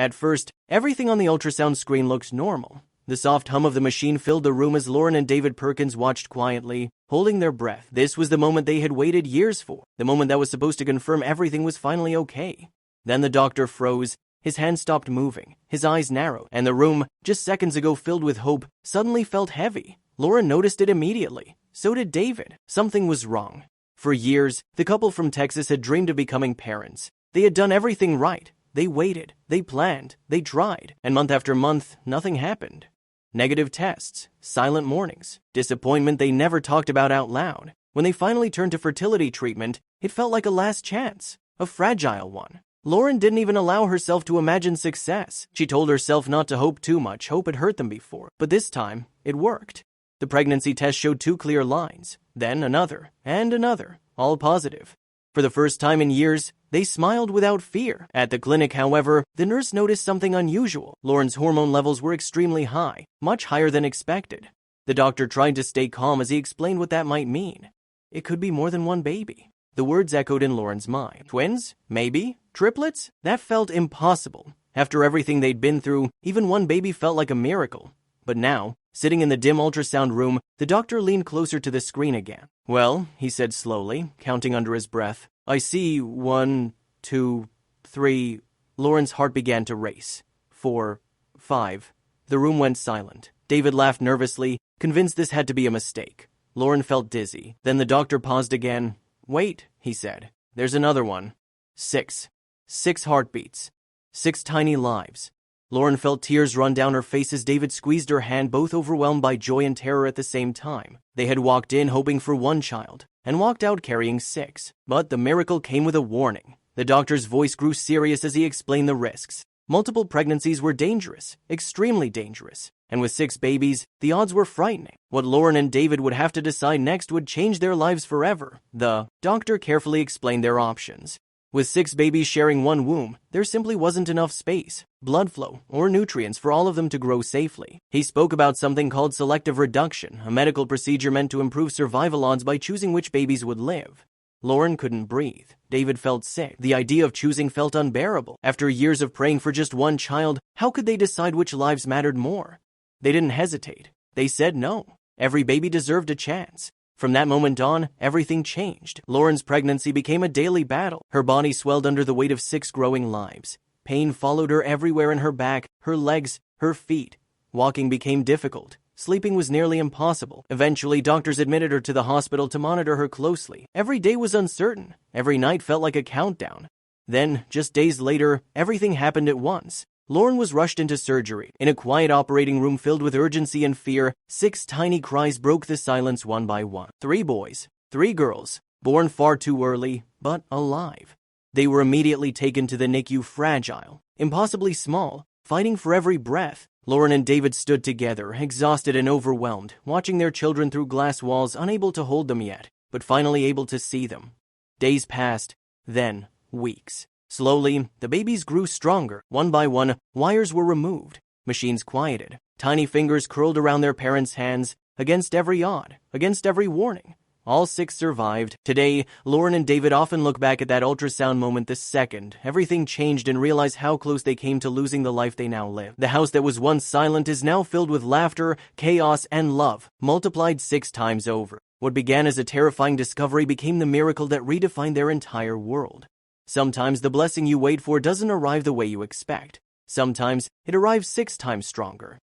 At first, everything on the ultrasound screen looked normal. The soft hum of the machine filled the room as Lauren and David Perkins watched quietly, holding their breath. This was the moment they had waited years for, the moment that was supposed to confirm everything was finally okay. Then the doctor froze, his hands stopped moving, his eyes narrowed, and the room, just seconds ago filled with hope, suddenly felt heavy. Lauren noticed it immediately. So did David. Something was wrong. For years, the couple from Texas had dreamed of becoming parents. They had done everything right. They waited, they planned, they tried, and month after month, nothing happened. Negative tests, silent mornings, disappointment they never talked about out loud. When they finally turned to fertility treatment, it felt like a last chance, a fragile one. Lauren didn't even allow herself to imagine success. She told herself not to hope too much, hope had hurt them before. But this time, it worked. The pregnancy test showed 2 clear lines, then another, and another, all positive. For the first time in years, they smiled without fear. At the clinic, however, the nurse noticed something unusual. Lauren's hormone levels were extremely high, much higher than expected. The doctor tried to stay calm as he explained what that might mean. It could be more than one baby. The words echoed in Lauren's mind. Twins? Maybe? Triplets? That felt impossible. After everything they'd been through, even one baby felt like a miracle. But now, sitting in the dim ultrasound room, the doctor leaned closer to the screen again. Well, he said slowly, counting under his breath, I see 1, 2, 3. Lauren's heart began to race. 4, 5. The room went silent. David laughed nervously, convinced this had to be a mistake. Lauren felt dizzy. Then the doctor paused again. Wait, he said. There's another one. 6. 6 heartbeats. 6 tiny lives. Lauren felt tears run down her face as David squeezed her hand, both overwhelmed by joy and terror at the same time. They had walked in hoping for 1 child, and walked out carrying 6. But the miracle came with a warning. The doctor's voice grew serious as he explained the risks. Multiple pregnancies were dangerous, extremely dangerous. And with 6 babies, the odds were frightening. What Lauren and David would have to decide next would change their lives forever. The doctor carefully explained their options. With 6 babies sharing 1 womb, there simply wasn't enough space, blood flow, or nutrients for all of them to grow safely. He spoke about something called selective reduction, a medical procedure meant to improve survival odds by choosing which babies would live. Lauren couldn't breathe. David felt sick. The idea of choosing felt unbearable. After years of praying for just 1 child, how could they decide which lives mattered more? They didn't hesitate. They said no. Every baby deserved a chance. From that moment on, everything changed. Lauren's pregnancy became a daily battle. Her body swelled under the weight of 6 growing lives. Pain followed her everywhere in her back, her legs, her feet. Walking became difficult. Sleeping was nearly impossible. Eventually, doctors admitted her to the hospital to monitor her closely. Every day was uncertain. Every night felt like a countdown. Then, just days later, everything happened at once. Lauren was rushed into surgery. In a quiet operating room filled with urgency and fear, 6 tiny cries broke the silence one by one. 3 boys, 3 girls, born far too early, but alive. They were immediately taken to the NICU, fragile, impossibly small, fighting for every breath. Lauren and David stood together, exhausted and overwhelmed, watching their children through glass walls, unable to hold them yet, but finally able to see them. Days passed, then weeks. Slowly, the babies grew stronger. One by one, wires were removed. Machines quieted. Tiny fingers curled around their parents' hands, against every odd, against every warning. All 6 survived. Today, Lauren and David often look back at that ultrasound moment the second everything changed and realize how close they came to losing the life they now live. The house that was once silent is now filled with laughter, chaos, and love, multiplied 6 times over. What began as a terrifying discovery became the miracle that redefined their entire world. Sometimes the blessing you wait for doesn't arrive the way you expect. Sometimes it arrives 6 times stronger.